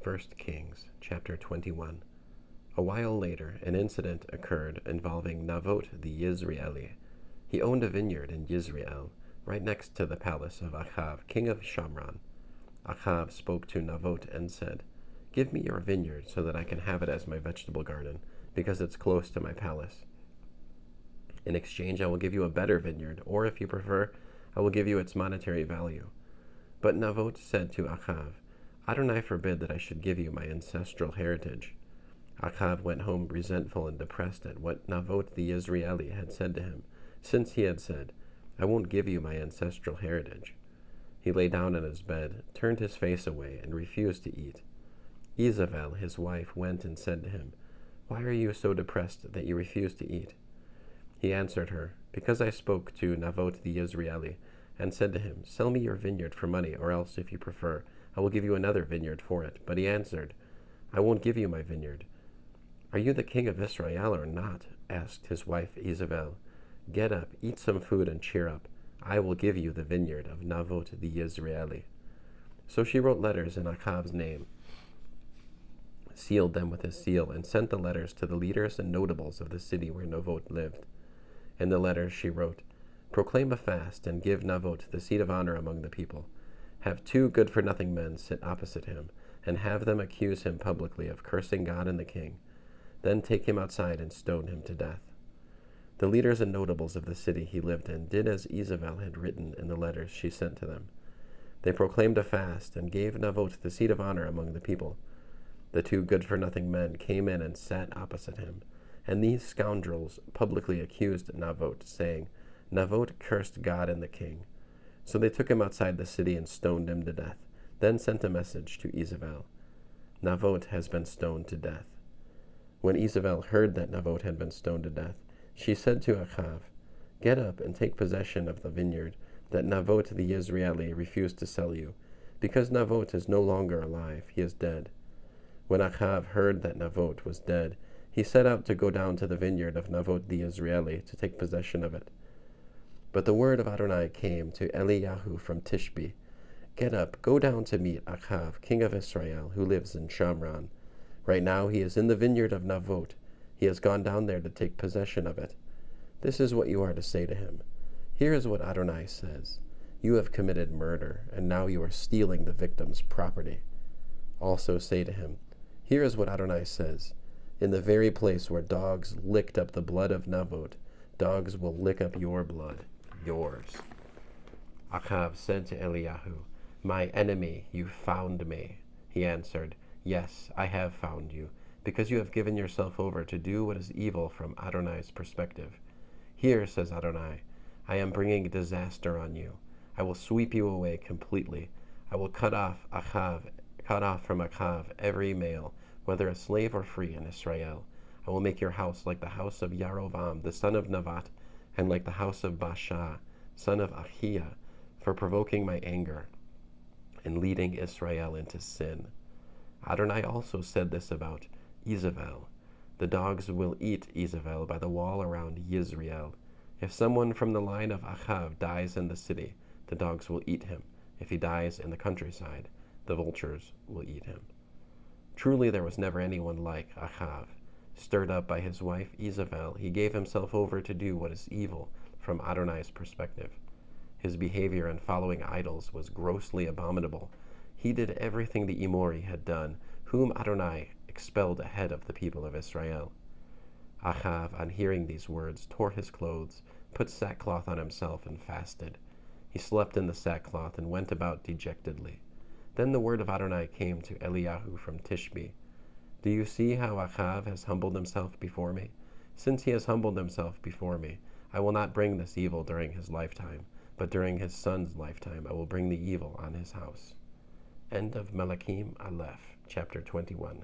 1 Kings, chapter 21. A while later, an incident occurred involving Navot the Yizreeli. He owned a vineyard in Yizreel, right next to the palace of Achav, king of Shamron. Achav spoke to Navot and said, "Give me your vineyard so that I can have it as my vegetable garden, because it's close to my palace. In exchange, I will give you a better vineyard, or if you prefer, I will give you its monetary value." But Navot said to Achav, "Adonai forbid that I should give you my ancestral heritage." Achav went home resentful and depressed at what Navot the Yizreeli had said to him, since he had said, "I won't give you my ancestral heritage." He lay down on his bed, turned his face away, and refused to eat. Izabel, his wife, went and said to him, "Why are you so depressed that you refuse to eat?" He answered her, "Because I spoke to Navot the Yizreeli and said to him, 'Sell me your vineyard for money, or else, if you prefer, I will give you another vineyard for it.' But he answered, 'I won't give you my vineyard.'" "Are you the king of Israel or not?" asked his wife Izabel. "Get up, eat some food, and cheer up. I will give you the vineyard of Navot the Yizreeli." So she wrote letters in Achav's name, sealed them with his seal, and sent the letters to the leaders and notables of the city where Navot lived. In the letters she wrote, "Proclaim a fast and give Navot the seat of honor among the people. Have 2 good-for-nothing men sit opposite him, and have them accuse him publicly of cursing God and the king. Then take him outside and stone him to death." The leaders and notables of the city he lived in did as Izabel had written in the letters she sent to them. They proclaimed a fast and gave Navot the seat of honor among the people. The 2 good-for-nothing men came in and sat opposite him, and these scoundrels publicly accused Navot, saying, "Navot cursed God and the king." So they took him outside the city and stoned him to death, then sent a message to Izabel, "Navot has been stoned to death." When Izabel heard that Navot had been stoned to death, she said to Achav, "Get up and take possession of the vineyard that Navot the Yizreeli refused to sell you, because Navot is no longer alive, he is dead." When Achav heard that Navot was dead, he set out to go down to the vineyard of Navot the Yizreeli to take possession of it. But the word of Adonai came to Eliyahu from Tishbe, "Get up, go down to meet Achav, king of Israel, who lives in Shamron. Right now he is in the vineyard of Navot. He has gone down there to take possession of it. This is what you are to say to him. Here is what Adonai says. You have committed murder, and now you are stealing the victim's property. Also say to him, here is what Adonai says. In the very place where dogs licked up the blood of Navot, dogs will lick up your blood, yours." Achav said to Eliyahu, "My enemy, you found me." He answered, "Yes, I have found you, because you have given yourself over to do what is evil from Adonai's perspective. Here, says Adonai, I am bringing disaster on you. I will sweep you away completely. I will cut off from Achav every male, whether a slave or free in Israel. I will make your house like the house of Yarovam, the son of Navat, and like the house of Baasha, son of Ahiah, for provoking my anger and leading Israel into sin." Adonai also said this about Izabel. "The dogs will eat Izabel by the wall around Yizreel. If someone from the line of Achav dies in the city, the dogs will eat him. If he dies in the countryside, the vultures will eat him." Truly there was never anyone like Achav. Stirred up by his wife Izabel, he gave himself over to do what is evil from Adonai's perspective. His behavior in following idols was grossly abominable. He did everything the Emori had done, whom Adonai expelled ahead of the people of Israel. Achav, on hearing these words, tore his clothes, put sackcloth on himself, and fasted. He slept in the sackcloth and went about dejectedly. Then the word of Adonai came to Eliyahu from Tishbe. "Do you see how Achav has humbled himself before me? Since he has humbled himself before me, I will not bring this evil during his lifetime, but during his son's lifetime I will bring the evil on his house." End of Melachim Alef, chapter 21.